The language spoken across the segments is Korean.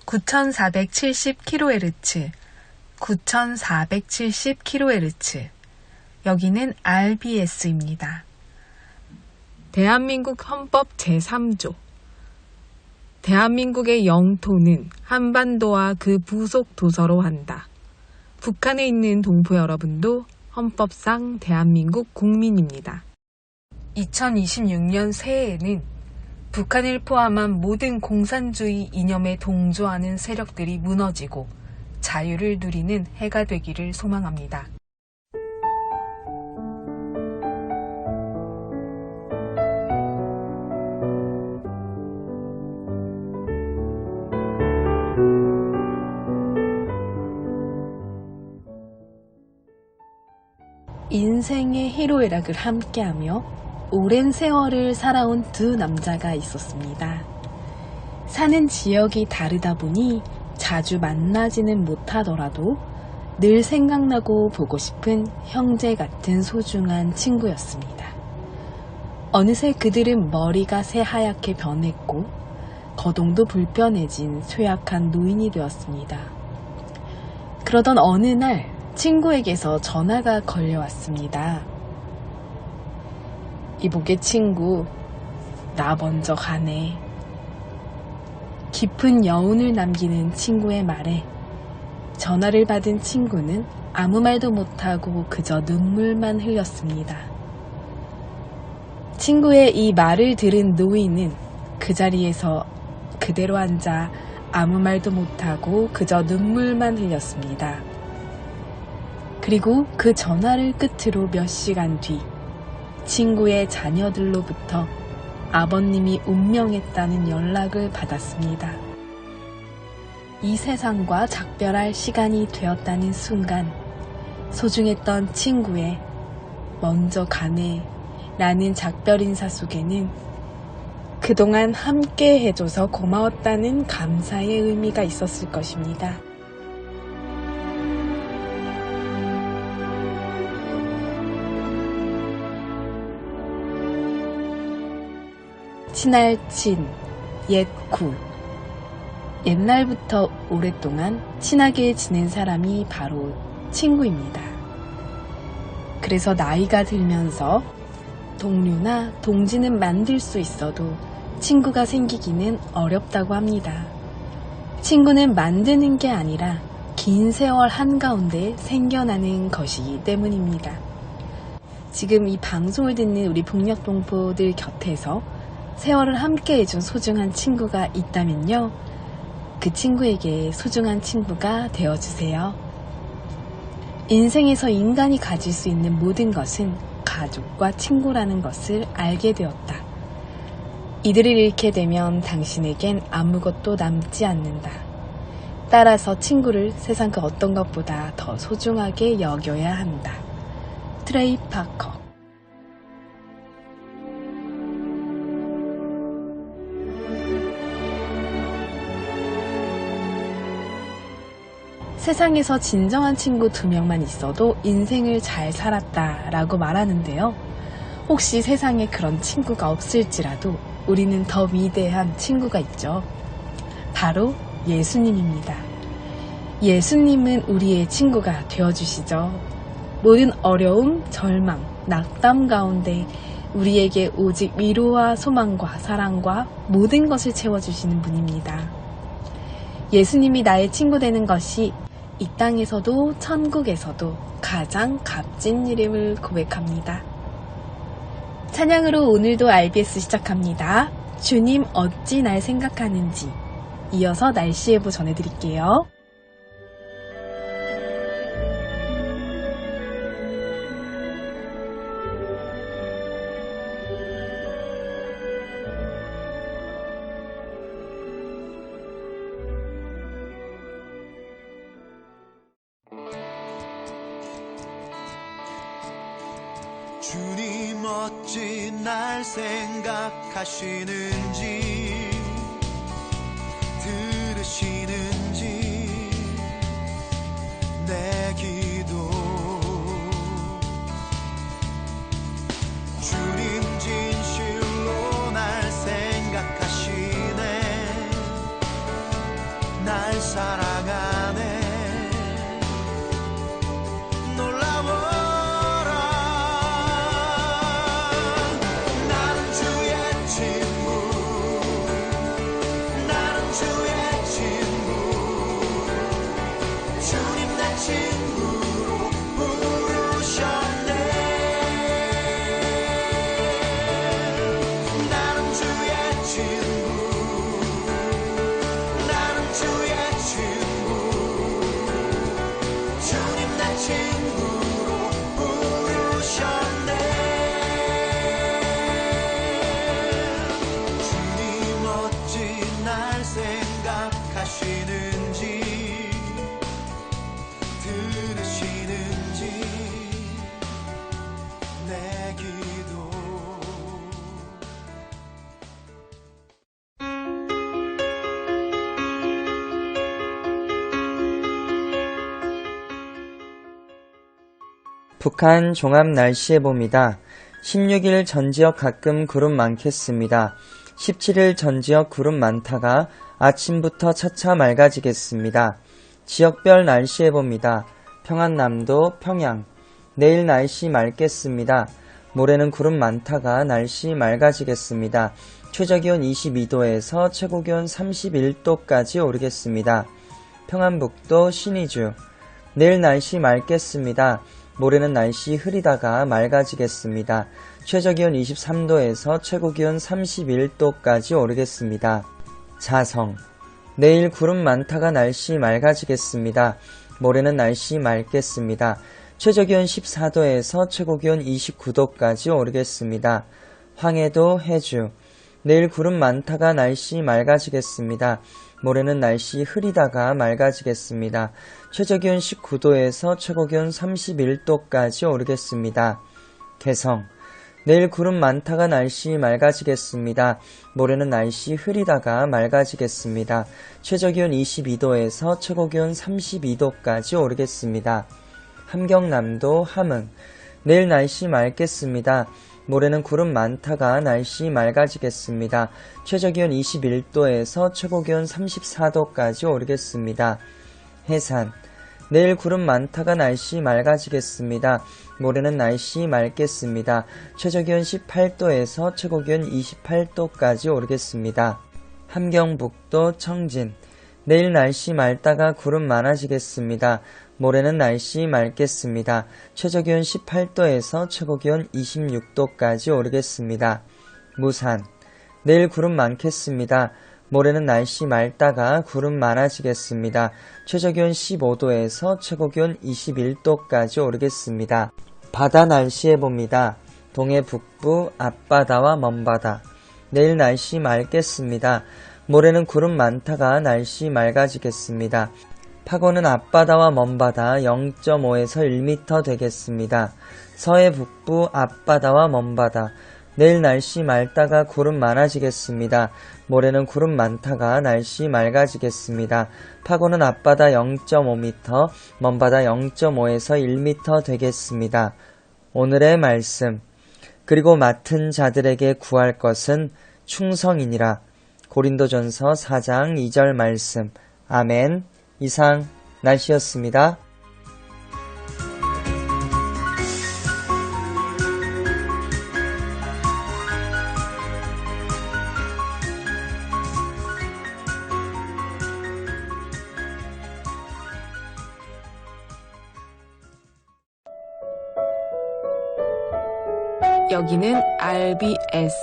9470kHz, 9470kHz. 여기는 RBS입니다. 대한민국 헌법 제3조. 대한민국의 영토는 한반도와 그 부속 도서로 한다. 북한에 있는 동포 여러분도 헌법상 대한민국 국민입니다. 2026년 새해에는 북한을 포함한 모든 공산주의 이념에 동조하는 세력들이 무너지고 자유를 누리는 해가 되기를 소망합니다. 인생의 희로애락을 함께하며 오랜 세월을 살아온 두 남자가 있었습니다. 사는 지역이 다르다 보니 자주 만나지는 못하더라도 늘 생각나고 보고 싶은 형제 같은 소중한 친구였습니다. 어느새 그들은 머리가 새하얗게 변했고 거동도 불편해진 쇠약한 노인이 되었습니다. 그러던 어느 날 친구에게서 전화가 걸려왔습니다. 이보게 친구, 나 먼저 가네. 깊은 여운을 남기는 친구의 말에 전화를 받은 친구는 아무 말도 못하고 그저 눈물만 흘렸습니다. 친구의 이 말을 들은 노인은 그 자리에서 그대로 앉아 아무 말도 못하고 그저 눈물만 흘렸습니다. 그리고 그 전화를 끝으로 몇 시간 뒤 친구의 자녀들로부터 아버님이 운명했다는 연락을 받았습니다. 이 세상과 작별할 시간이 되었다는 순간 소중했던 친구의 먼저 가네 라는 작별 인사 속에는 그동안 함께 해줘서 고마웠다는 감사의 의미가 있었을 것입니다. 친할 친, 옛 구. 옛날부터 오랫동안 친하게 지낸 사람이 바로 친구입니다. 그래서 나이가 들면서 동료나 동지는 만들 수 있어도 친구가 생기기는 어렵다고 합니다. 친구는 만드는 게 아니라 긴 세월 한가운데 생겨나는 것이기 때문입니다. 지금 이 방송을 듣는 우리 북녘동포들 곁에서 세월을 함께 해준 소중한 친구가 있다면요. 그 친구에게 소중한 친구가 되어주세요. 인생에서 인간이 가질 수 있는 모든 것은 가족과 친구라는 것을 알게 되었다. 이들을 잃게 되면 당신에겐 아무것도 남지 않는다. 따라서 친구를 세상 그 어떤 것보다 더 소중하게 여겨야 한다. 트레이 파커. 세상에서 진정한 친구 2명만 있어도 인생을 잘 살았다 라고 말하는데요. 혹시 세상에 그런 친구가 없을지라도 우리는 더 위대한 친구가 있죠. 바로 예수님입니다. 예수님은 우리의 친구가 되어주시죠. 모든 어려움, 절망, 낙담 가운데 우리에게 오직 위로와 소망과 사랑과 모든 것을 채워주시는 분입니다. 예수님이 나의 친구 되는 것이 이 땅에서도 천국에서도 가장 값진 일임을 고백합니다. 찬양으로 오늘도 RBS 시작합니다. 주님 어찌 날 생각하는지. 이어서 날씨 예보 전해드릴게요. 주님 어찌 날 생각하시는지 들으시는지 내 기도 주님 진실로 날 생각하시네 나 사랑하네. 놀라워라. 나는 주의 친구. 나는 주의 친구. 주님 내 친구로 부르셨네. 나는 주의 친구. 나는 주의 친구. 주님 내 친구로 부르셨네. 주님 어찌 날 생각하시는지 들으시는지 내 기도. 북한 종합 날씨예보입니다. 16일 전 지역 가끔 구름 많겠습니다. 17일 전 지역 구름 많다가 아침부터 차차 맑아지겠습니다. 지역별 날씨예보입니다. 평안남도 평양 내일 날씨 맑겠습니다. 모레는 구름 많다가 날씨 맑아지겠습니다. 최저기온 22도에서 최고기온 31도까지 오르겠습니다. 평안북도 신의주 내일 날씨 맑겠습니다. 모레는 날씨 흐리다가 맑아지겠습니다. 최저기온 23도에서 최고기온 31도까지 오르겠습니다. 자성 내일 구름 많다가 날씨 맑아지겠습니다. 모레는 날씨 맑겠습니다. 최저기온 14도에서 최고기온 29도까지 오르겠습니다. 황해도 해주 내일 구름 많다가 날씨 맑아지겠습니다. 모레는 날씨 흐리다가 맑아지겠습니다. 최저기온 19도에서 최고기온 31도까지 오르겠습니다. 개성 내일 구름 많다가 날씨 맑아지겠습니다. 모레는 날씨 흐리다가 맑아지겠습니다. 최저기온 22도에서 최고기온 32도까지 오르겠습니다. 함경남도 함흥 내일 날씨 맑겠습니다. 모레는 구름 많다가 날씨 맑아지겠습니다. 최저기온 21도에서 최고기온 34도까지 오르겠습니다. 해산 내일 구름 많다가 날씨 맑아지겠습니다. 모레는 날씨 맑겠습니다. 최저기온 18도에서 최고기온 28도까지 오르겠습니다. 함경북도 청진 내일 날씨 맑다가 구름 많아지겠습니다. 모레는 날씨 맑겠습니다. 최저기온 18도에서 최고기온 26도까지 오르겠습니다. 무산 내일 구름 많겠습니다. 모레는 날씨 맑다가 구름 많아지겠습니다. 최저기온 15도에서 최고기온 21도까지 오르겠습니다. 바다 날씨예보입니다. 동해 북부 앞바다와 먼바다 내일 날씨 맑겠습니다. 모레는 구름 많다가 날씨 맑아지겠습니다. 파고는 앞바다와 먼바다 0.5에서 1m 되겠습니다. 서해 북부 앞바다와 먼바다 내일 날씨 맑다가 구름 많아지겠습니다. 모레는 구름 많다가 날씨 맑아지겠습니다. 파고는 앞바다 0.5m, 먼바다 0.5에서 1m 되겠습니다. 오늘의 말씀 그리고 맡은 자들에게 구할 것은 충성이니라. 고린도전서 4장 2절 말씀. 아멘. 이상 날씨였습니다. 여기는 RBS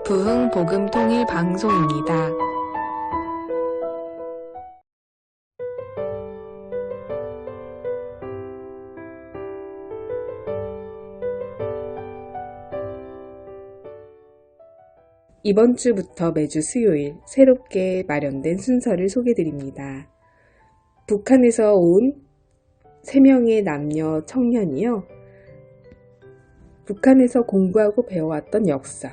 부흥복음통일방송입니다. 이번 주부터 매주 수요일 새롭게 마련된 순서를 소개드립니다. 북한에서 온 3명의 남녀 청년이요. 북한에서 공부하고 배워왔던 역사,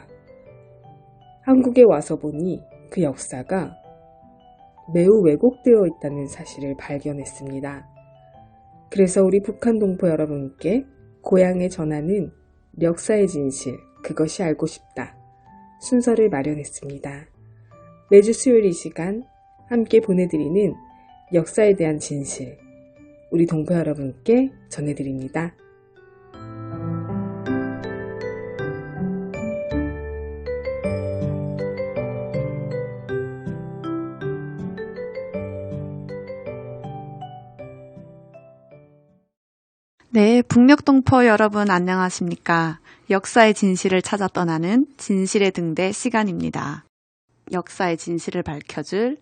한국에 와서 보니 그 역사가 매우 왜곡되어 있다는 사실을 발견했습니다. 그래서 우리 북한 동포 여러분께 고향에 전하는 역사의 진실, 그것이 알고 싶다 순서를 마련했습니다. 매주 수요일 이 시간 함께 보내드리는 역사에 대한 진실, 우리 동포 여러분께 전해드립니다. 네, 북녘동포 여러분 안녕하십니까? 역사의 진실을 찾아 떠나는 진실의 등대 시간입니다. 역사의 진실을 밝혀줄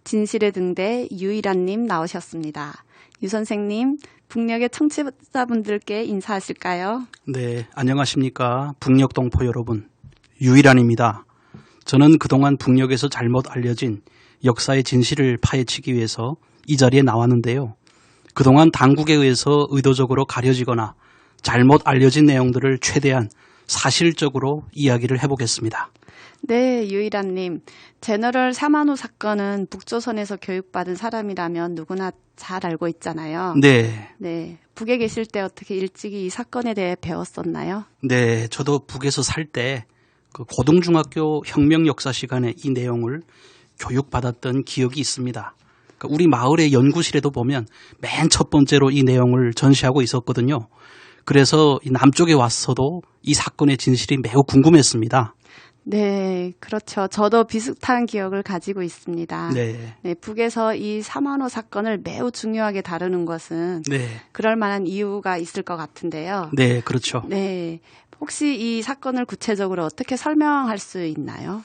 진실의 등대 유일한님 나오셨습니다. 유 선생님, 북녘의 청취자분들께 인사하실까요? 네, 안녕하십니까? 북녘동포 여러분, 유일한입니다. 저는 그동안 북녘에서 잘못 알려진 역사의 진실을 파헤치기 위해서 이 자리에 나왔는데요. 그동안 당국에 의해서 의도적으로 가려지거나 잘못 알려진 내용들을 최대한 사실적으로 이야기를 해보겠습니다. 네, 유일한님. 제너럴 사만호 사건은 북조선에서 교육받은 사람이라면 누구나 잘 알고 있잖아요. 네. 네, 북에 계실 때 어떻게 일찍이 이 사건에 대해 배웠었나요? 네, 저도 북에서 살 때 그 고등중학교 혁명 역사 시간에 이 내용을 교육받았던 기억이 있습니다. 우리 마을의 연구실에도 보면 맨 첫 번째로 이 내용을 전시하고 있었거든요. 그래서 남쪽에 왔어도 이 사건의 진실이 매우 궁금했습니다. 네, 그렇죠. 저도 비슷한 기억을 가지고 있습니다. 네. 네, 북에서 이 사만호 사건을 매우 중요하게 다루는 것은 네. 그럴 만한 이유가 있을 것 같은데요. 네, 그렇죠. 네, 혹시 이 사건을 구체적으로 어떻게 설명할 수 있나요?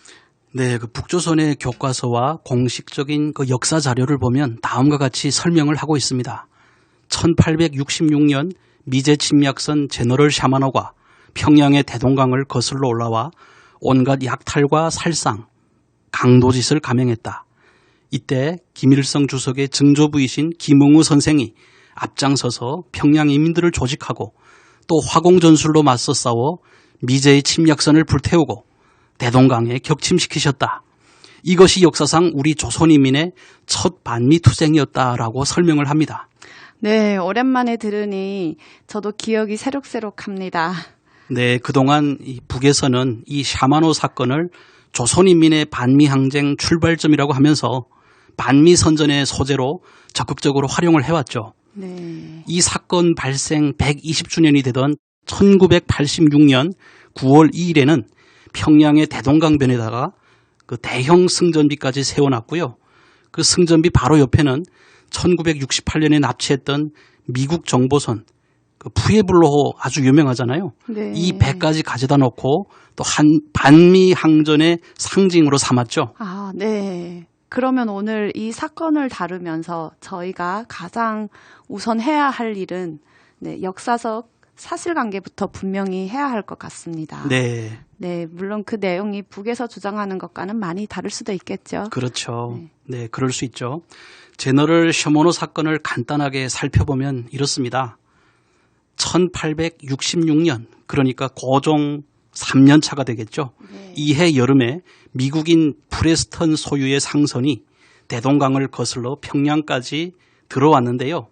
네, 그 북조선의 교과서와 공식적인 그 역사 자료를 보면 다음과 같이 설명을 하고 있습니다. 1866년 미제 침략선 제너럴 샤마노가 평양의 대동강을 거슬러 올라와 온갖 약탈과 살상, 강도짓을 감행했다. 이때 김일성 주석의 증조부이신 김응우 선생이 앞장서서 평양 인민들을 조직하고 또 화공전술로 맞서 싸워 미제의 침략선을 불태우고 대동강에 격침시키셨다. 이것이 역사상 우리 조선인민의 첫 반미투쟁이었다라고 설명을 합니다. 네, 오랜만에 들으니 저도 기억이 새록새록합니다. 네, 그동안 이 북에서는 이 샤마노 사건을 조선인민의 반미항쟁 출발점이라고 하면서 반미선전의 소재로 적극적으로 활용을 해왔죠. 네. 이 사건 발생 120주년이 되던 1986년 9월 2일에는 평양의 대동강변에다가 그 대형 승전비까지 세워놨고요. 그 승전비 바로 옆에는 1968년에 납치했던 미국 정보선 그 푸에블로호 아주 유명하잖아요. 네. 이 배까지 가져다 놓고 또 한 반미 항전의 상징으로 삼았죠. 아, 네. 그러면 오늘 이 사건을 다루면서 저희가 가장 우선 해야 할 일은 네, 역사적 사실관계부터 분명히 해야 할 것 같습니다. 네. 네, 물론 그 내용이 북에서 주장하는 것과는 많이 다를 수도 있겠죠. 그렇죠. 네, 그럴 수 있죠. 제너럴 셔모노 사건을 간단하게 살펴보면 이렇습니다. 1866년, 그러니까 고종 3년 차가 되겠죠. 네. 이해 여름에 미국인 프레스턴 소유의 상선이 대동강을 거슬러 평양까지 들어왔는데요.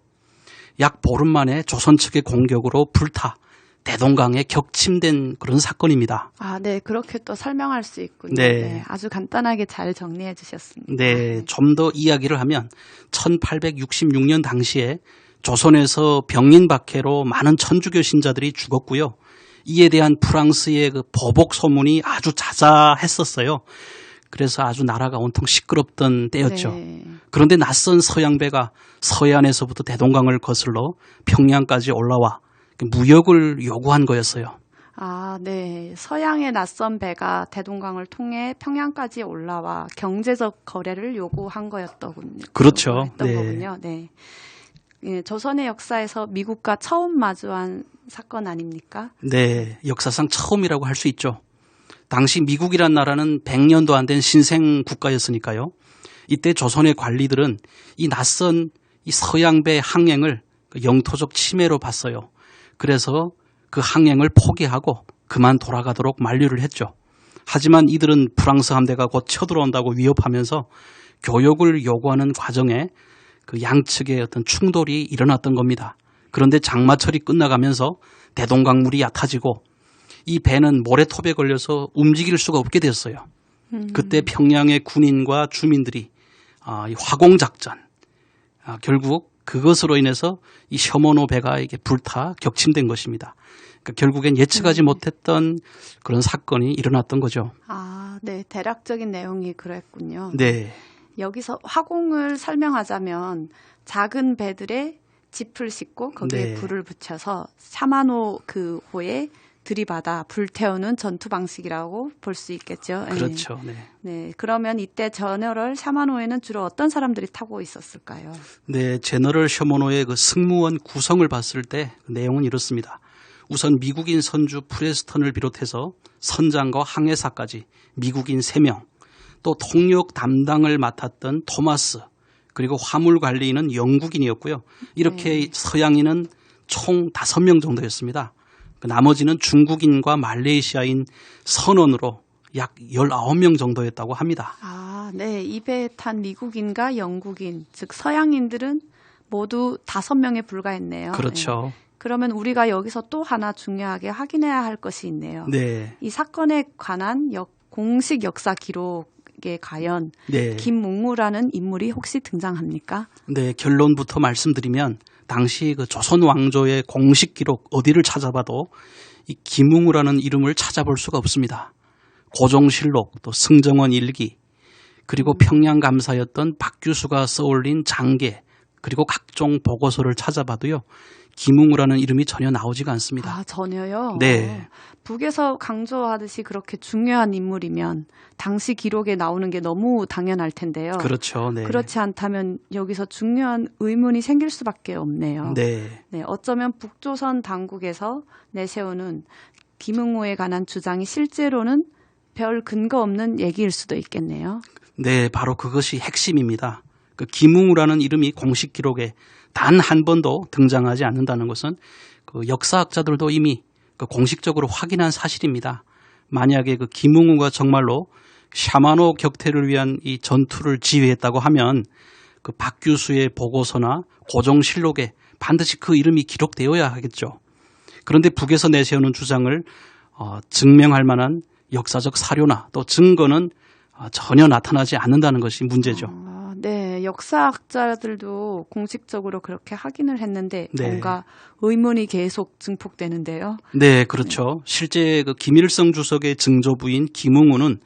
약 보름 만에 조선 측의 공격으로 불타 대동강에 격침된 그런 사건입니다. 아, 네. 그렇게 또 설명할 수 있군요. 네. 네, 아주 간단하게 잘 정리해 주셨습니다. 네, 좀 더 이야기를 하면 1866년 당시에 조선에서 병인 박해로 많은 천주교 신자들이 죽었고요. 이에 대한 프랑스의 그 보복 소문이 아주 자자했었어요. 그래서 아주 나라가 온통 시끄럽던 때였죠. 네. 그런데 낯선 서양배가 서해안에서부터 대동강을 거슬러 평양까지 올라와 무역을 요구한 거였어요. 아, 네. 서양의 낯선 배가 대동강을 통해 평양까지 올라와 경제적 거래를 요구한 거였더군요. 그렇죠. 했던 네. 거군요. 네. 예, 조선의 역사에서 미국과 처음 마주한 사건 아닙니까? 네, 역사상 처음이라고 할 수 있죠. 당시 미국이란 나라는 100년도 안 된 신생 국가였으니까요. 이때 조선의 관리들은 이 낯선 이 서양배 항행을 영토적 침해로 봤어요. 그래서 그 항행을 포기하고 그만 돌아가도록 만류를 했죠. 하지만 이들은 프랑스 함대가 곧 쳐들어온다고 위협하면서 교역을 요구하는 과정에 그 양측의 어떤 충돌이 일어났던 겁니다. 그런데 장마철이 끝나가면서 대동강물이 얕아지고 이 배는 모래톱에 걸려서 움직일 수가 없게 됐어요. 그때 평양의 군인과 주민들이 이 화공작전, 결국 그것으로 인해서 이 셔머노 배가 이게 불타 격침된 것입니다. 그러니까 결국엔 예측하지 못했던 그런 사건이 일어났던 거죠. 아, 네. 대략적인 내용이 그랬군요. 네. 여기서 화공을 설명하자면 작은 배들에 짚을 싣고 거기에 네. 불을 붙여서 샤마노 그 호에 들이받아 불태우는 전투 방식이라고 볼 수 있겠죠. 그렇죠. 네. 네. 그러면 이때 저너럴 샤마노에는 주로 어떤 사람들이 타고 있었을까요? 네, 제너럴 셔머노의 그 승무원 구성을 봤을 때 그 내용은 이렇습니다. 우선 미국인 선주 프레스턴을 비롯해서 선장과 항해사까지 미국인 3명, 또 통역 담당을 맡았던 토마스, 그리고 화물 관리인은 영국인이었고요. 이렇게 서양인은 총 5명 정도였습니다. 나머지는 중국인과 말레이시아인 선원으로 약 19명 정도였다고 합니다. 아, 네. 이 배에 탄 미국인과 영국인, 즉 서양인들은 모두 5명에 불과했네요. 그렇죠. 네. 그러면 우리가 여기서 또 하나 중요하게 확인해야 할 것이 있네요. 네. 이 사건에 관한 공식 역사 기록에 과연 네. 김묵무라는 인물이 혹시 등장합니까? 네, 결론부터 말씀드리면 당시 그 조선 왕조의 공식 기록 어디를 찾아봐도 이 김웅우라는 이름을 찾아볼 수가 없습니다. 고종실록, 또 승정원 일기, 그리고 평양 감사였던 박규수가 써올린 장계, 그리고 각종 보고서를 찾아봐도요. 김웅우라는 이름이 전혀 나오지가 않습니다. 아, 전혀요? 네. 북에서 강조하듯이 그렇게 중요한 인물이면 당시 기록에 나오는 게 너무 당연할 텐데요. 그렇죠. 네. 그렇지 않다면 여기서 중요한 의문이 생길 수밖에 없네요. 네. 네, 어쩌면 북조선 당국에서 내세우는 김웅우에 관한 주장이 실제로는 별 근거 없는 얘기일 수도 있겠네요. 네, 바로 그것이 핵심입니다. 그 김웅우라는 이름이 공식 기록에 단 한 번도 등장하지 않는다는 것은 그 역사학자들도 이미 그 공식적으로 확인한 사실입니다. 만약에 그 김웅우가 정말로 샤마노 격퇴를 위한 이 전투를 지휘했다고 하면 그 박규수의 보고서나 고종실록에 반드시 그 이름이 기록되어야 하겠죠. 그런데 북에서 내세우는 주장을 증명할 만한 역사적 사료나 또 증거는 전혀 나타나지 않는다는 것이 문제죠. 네, 역사학자들도 공식적으로 그렇게 확인을 했는데 네. 뭔가 의문이 계속 증폭되는데요. 네, 그렇죠. 실제 그 김일성 주석의 증조부인 김웅우는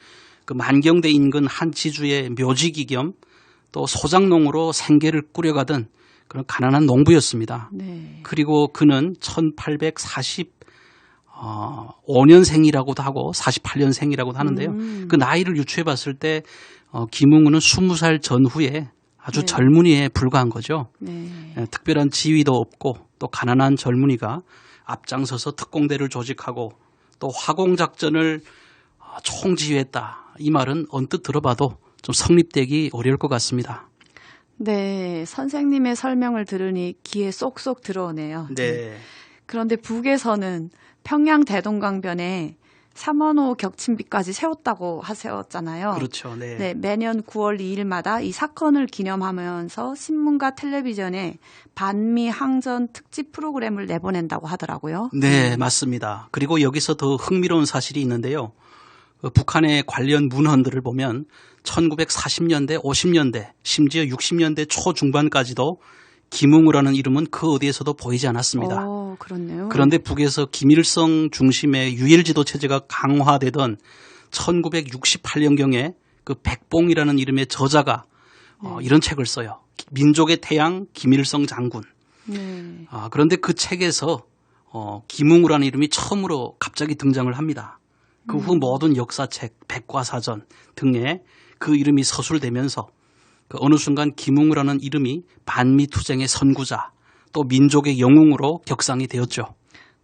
그 만경대 인근 한 지주의 묘지기 겸 또 소장농으로 생계를 꾸려가던 그런 가난한 농부였습니다. 네. 그리고 그는 1845년생이라고도 하고 48년생이라고도 하는데요. 그 나이를 유추해 봤을 때 김웅우는 20살 전후에 아주 네. 젊은이에 불과한 거죠. 네. 특별한 지위도 없고 또 가난한 젊은이가 앞장서서 특공대를 조직하고 또 화공작전을 총지휘했다. 이 말은 언뜻 들어봐도 좀 성립되기 어려울 것 같습니다. 네, 선생님의 설명을 들으니 귀에 쏙쏙 들어오네요. 네. 그런데 북에서는 평양 대동강변에 샤머노 격침비까지 세웠다고 하셨잖아요. 그렇죠. 네. 네, 매년 9월 2일마다 이 사건을 기념하면서 신문과 텔레비전에 반미 항전 특집 프로그램을 내보낸다고 하더라고요. 네, 맞습니다. 그리고 여기서 더 흥미로운 사실이 있는데요. 북한의 관련 문헌들을 보면 1940년대, 50년대, 심지어 60년대 초중반까지도 김웅우라는 이름은 그 어디에서도 보이지 않았습니다. 그렇네요. 그런데 북에서 김일성 중심의 유일지도 체제가 강화되던 1968년경에 그 백봉이라는 이름의 저자가 이런 책을 써요. 민족의 태양 김일성 장군. 네. 그런데 그 책에서 김웅우라는 이름이 처음으로 갑자기 등장을 합니다. 그 후 모든 역사책, 백과사전 등에 그 이름이 서술되면서 그 어느 순간 김웅우라는 이름이 반미투쟁의 선구자 또 민족의 영웅으로 격상이 되었죠.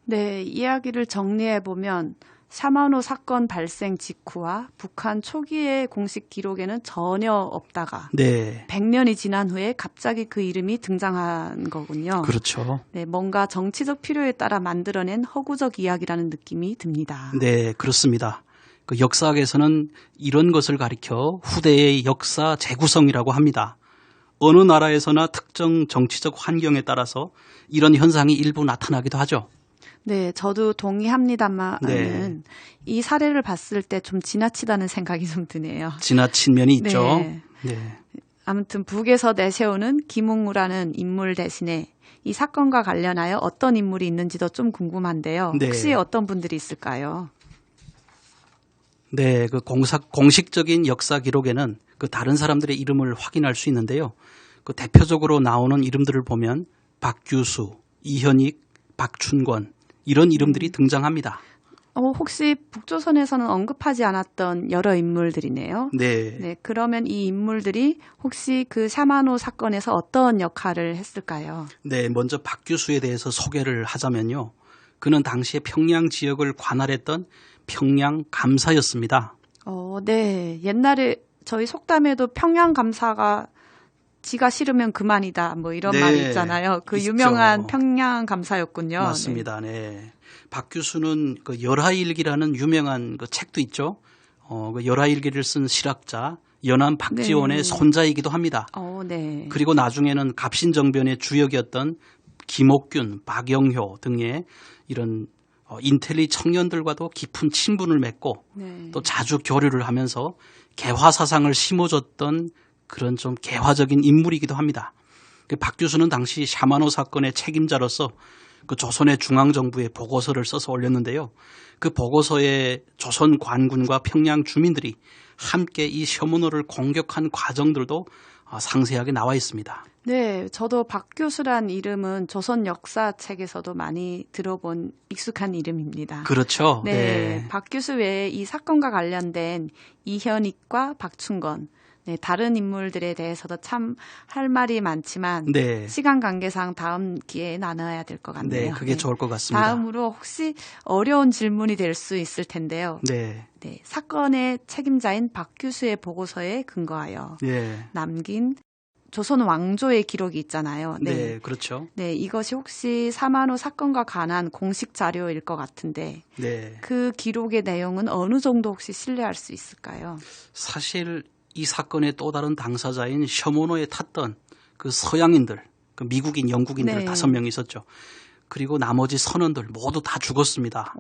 네, 이야기를 정리해보면 샤마노 사건 발생 직후와 북한 초기의 공식 기록에는 전혀 없다가 네. 100년이 지난 후에 갑자기 그 이름이 등장한 거군요. 그렇죠. 네, 뭔가 정치적 필요에 따라 만들어낸 허구적 이야기라는 느낌이 듭니다. 네, 그렇습니다. 그 역사학에서는 이런 것을 가리켜 후대의 역사 재구성이라고 합니다. 어느 나라에서나 특정 정치적 환경에 따라서 이런 현상이 일부 나타나기도 하죠. 네, 저도 동의합니다만은 네. 이 사례를 봤을 때 좀 지나치다는 생각이 좀 드네요. 지나친 면이 있죠. 네. 네. 아무튼 북에서 내세우는 김웅우라는 인물 대신에 이 사건과 관련하여 어떤 인물이 있는지도 좀 궁금한데요. 네. 혹시 어떤 분들이 있을까요? 네, 그 공식적인 역사 기록에는 그 다른 사람들의 이름을 확인할 수 있는데요. 그 대표적으로 나오는 이름들을 보면 박규수, 이현익, 박춘권 이런 이름들이 등장합니다. 혹시 북조선에서는 언급하지 않았던 여러 인물들이네요. 네. 네, 그러면 이 인물들이 혹시 그 샤마노 사건에서 어떤 역할을 했을까요? 네, 먼저 박규수에 대해서 소개를 하자면요. 그는 당시에 평양 지역을 관할했던 평양 감사였습니다. 네. 옛날에 저희 속담에도 평양 감사가 지가 싫으면 그만이다. 뭐 이런 네, 말이 있잖아요. 그 있죠. 유명한 평양 감사였군요. 맞습니다. 네. 박 교수는 그 열하일기라는 유명한 그 책도 있죠. 그 열하일기를 쓴 실학자 연암 박지원의 네. 손자이기도 합니다. 네. 그리고 나중에는 갑신정변의 주역이었던 김옥균, 박영효 등의 이런 인텔리 청년들과도 깊은 친분을 맺고 네. 또 자주 교류를 하면서 개화 사상을 심어줬던 그런 좀 개화적인 인물이기도 합니다. 박 교수는 당시 샤마노 사건의 책임자로서 그 조선의 중앙정부에 보고서를 써서 올렸는데요. 그 보고서에 조선 관군과 평양 주민들이 함께 이 샤마노를 공격한 과정들도 상세하게 나와 있습니다. 네, 저도 박 교수란 이름은 조선 역사책에서도 많이 들어본 익숙한 이름입니다. 그렇죠. 네, 박 교수 외에 이 사건과 관련된 이현익과 박춘권, 네, 다른 인물들에 대해서도 참 할 말이 많지만 네. 시간 관계상 다음 기회에 나눠야 될 것 같네요. 네, 그게 좋을 것 같습니다. 다음으로 혹시 어려운 질문이 될 수 있을 텐데요. 네. 네, 사건의 책임자인 박 교수의 보고서에 근거하여 네. 남긴 조선 왕조의 기록이 있잖아요. 네, 그렇죠. 네, 이것이 혹시 사만호 사건과 관한 공식 자료일 것 같은데 네. 그 기록의 내용은 어느 정도 혹시 신뢰할 수 있을까요? 사실 이 사건의 또 다른 당사자인 셔모노에 탔던 그 서양인들, 그 미국인, 영국인들 네. 5명 있었죠. 그리고 나머지 선원들 모두 다 죽었습니다.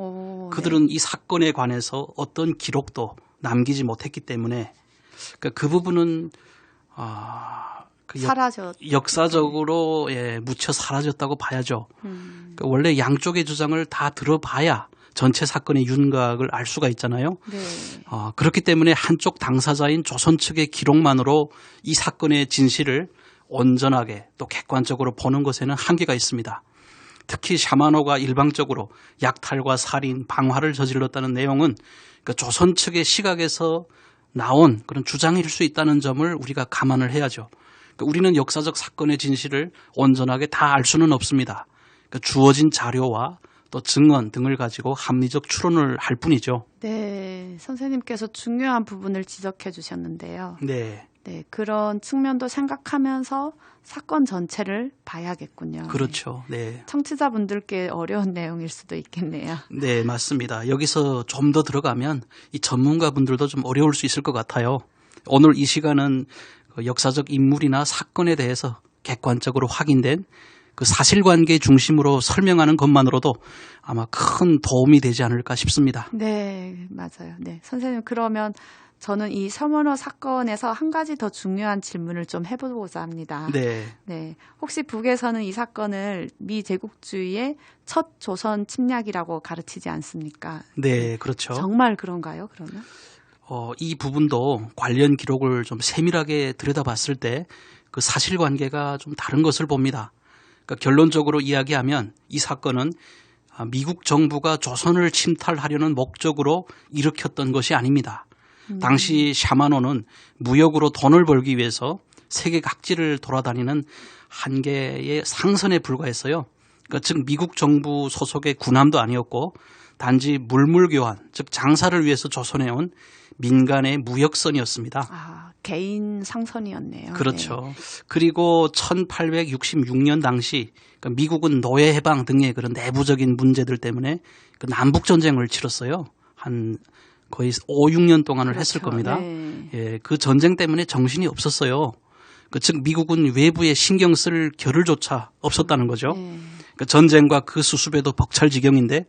그들은 네. 이 사건에 관해서 어떤 기록도 남기지 못했기 때문에 그 부분은 역사적으로 묻혀 사라졌다고 봐야죠. 그러니까 원래 양쪽의 주장을 다 들어봐야 전체 사건의 윤곽을 알 수가 있잖아요. 네. 그렇기 때문에 한쪽 당사자인 조선 측의 기록만으로 이 사건의 진실을 온전하게 또 객관적으로 보는 것에는 한계가 있습니다. 특히 샤마노가 일방적으로 약탈과 살인, 방화를 저질렀다는 내용은 그러니까 조선 측의 시각에서 나온 그런 주장일 수 있다는 점을 우리가 감안을 해야죠. 그러니까 우리는 역사적 사건의 진실을 온전하게 다 알 수는 없습니다. 그러니까 주어진 자료와 또 증언 등을 가지고 합리적 추론을 할 뿐이죠. 네, 선생님께서 중요한 부분을 지적해 주셨는데요. 네. 네, 그런 측면도 생각하면서 사건 전체를 봐야겠군요. 그렇죠. 네. 청취자분들께 어려운 내용일 수도 있겠네요. 네, 맞습니다. 여기서 좀 더 들어가면 이 전문가분들도 좀 어려울 수 있을 것 같아요. 오늘 이 시간은 역사적 인물이나 사건에 대해서 객관적으로 확인된 그 사실관계 중심으로 설명하는 것만으로도 아마 큰 도움이 되지 않을까 싶습니다. 네, 맞아요. 네, 선생님 그러면 저는 이 셔머너 사건에서 한 가지 더 중요한 질문을 좀 해보고자 합니다. 네. 네, 혹시 북에서는 이 사건을 미 제국주의의 첫 조선 침략이라고 가르치지 않습니까? 네, 그렇죠. 정말 그런가요, 그러면? 이 부분도 관련 기록을 좀 세밀하게 들여다봤을 때 그 사실관계가 좀 다른 것을 봅니다. 그러니까 결론적으로 이야기하면 이 사건은 미국 정부가 조선을 침탈하려는 목적으로 일으켰던 것이 아닙니다. 당시 샤마노는 무역으로 돈을 벌기 위해서 세계 각지를 돌아다니는 한 개의 상선에 불과했어요. 그러니까 즉 미국 정부 소속의 군함도 아니었고 단지 물물교환, 즉 장사를 위해서 조선해온 민간의 무역선이었습니다. 개인 상선이었네요. 그렇죠. 네. 그리고 1866년 당시 그러니까 미국은 노예 해방 등의 그런 내부적인 문제들 때문에 그 남북 전쟁을 치렀어요. 한 거의 5, 6년 동안을 했을 겁니다. 네. 예, 그 전쟁 때문에 정신이 없었어요. 즉 미국은 외부에 신경 쓸 겨를조차 없었다는 거죠. 네. 그 전쟁과 그 수습에도 벅찰지경인데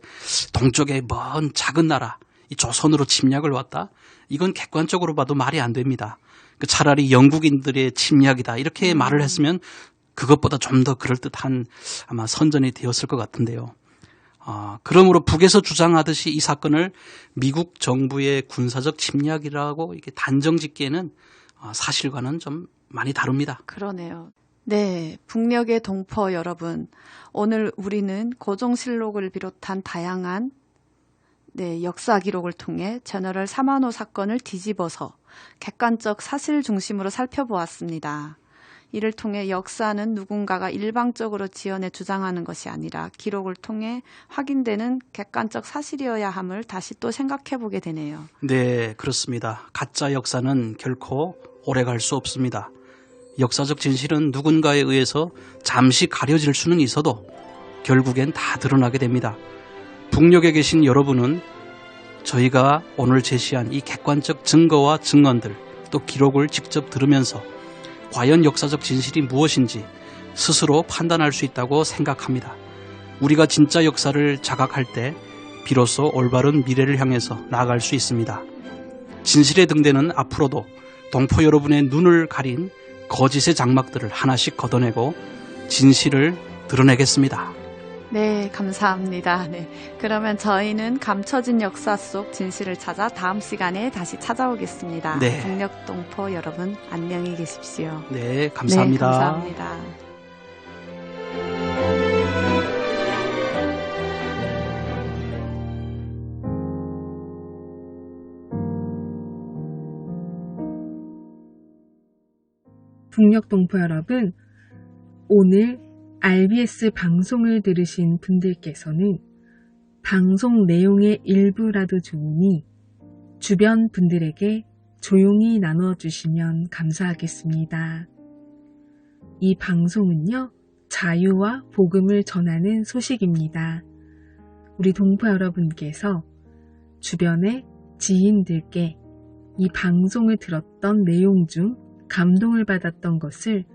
동쪽의 먼 작은 나라 이 조선으로 침략을 왔다. 이건 객관적으로 봐도 말이 안 됩니다. 차라리 영국인들의 침략이다 이렇게 말을 했으면 그것보다 좀 더 그럴듯한 아마 선전이 되었을 것 같은데요. 그러므로 북에서 주장하듯이 이 사건을 미국 정부의 군사적 침략이라고 이렇게 단정짓기에는 사실과는 좀 많이 다릅니다. 그러네요. 네, 북녘의 동포 여러분, 오늘 우리는 고종실록을 비롯한 다양한 역사 기록을 통해 제너럴 샤마노 사건을 뒤집어서 객관적 사실 중심으로 살펴보았습니다. 이를 통해 역사는 누군가가 일방적으로 지어내 주장하는 것이 아니라 기록을 통해 확인되는 객관적 사실이어야 함을 다시 또 생각해 보게 되네요. 네, 그렇습니다. 가짜 역사는 결코 오래갈 수 없습니다. 역사적 진실은 누군가에 의해서 잠시 가려질 수는 있어도 결국엔 다 드러나게 됩니다. 북녘에 계신 여러분은 저희가 오늘 제시한 이 객관적 증거와 증언들 또 기록을 직접 들으면서 과연 역사적 진실이 무엇인지 스스로 판단할 수 있다고 생각합니다. 우리가 진짜 역사를 자각할 때 비로소 올바른 미래를 향해서 나아갈 수 있습니다. 진실의 등대는 앞으로도 동포 여러분의 눈을 가린 거짓의 장막들을 하나씩 걷어내고 진실을 드러내겠습니다. 네, 감사합니다. 네, 그러면 저희는 감춰진 역사 속 진실을 찾아 다음 시간에 다시 찾아오겠습니다. 네. 북녘 동포 여러분, 안녕히 계십시오. 네, 감사합니다. 네, 감사합니다. 북녘 동포 여러분, 오늘 RBS 방송을 들으신 분들께서는 방송 내용의 일부라도 좋으니 주변 분들에게 조용히 나눠주시면 감사하겠습니다. 이 방송은요, 자유와 복음을 전하는 소식입니다. 우리 동포 여러분께서 주변의 지인들께 이 방송을 들었던 내용 중 감동을 받았던 것을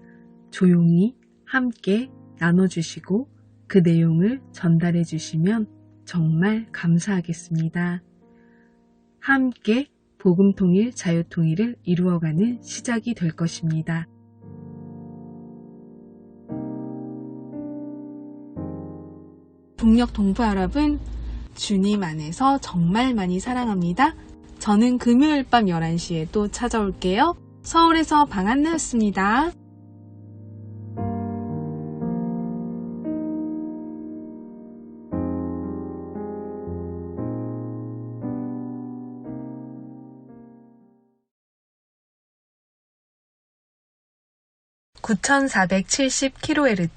조용히 함께 나눠주시고 그 내용을 전달해 주시면 정말 감사하겠습니다. 함께 복음통일, 자유통일을 이루어가는 시작이 될 것입니다. 북녘 동포 여러분, 주님 안에서 정말 많이 사랑합니다. 저는 금요일 밤 11시에 또 찾아올게요. 서울에서 방한나였습니다. (9470kHz)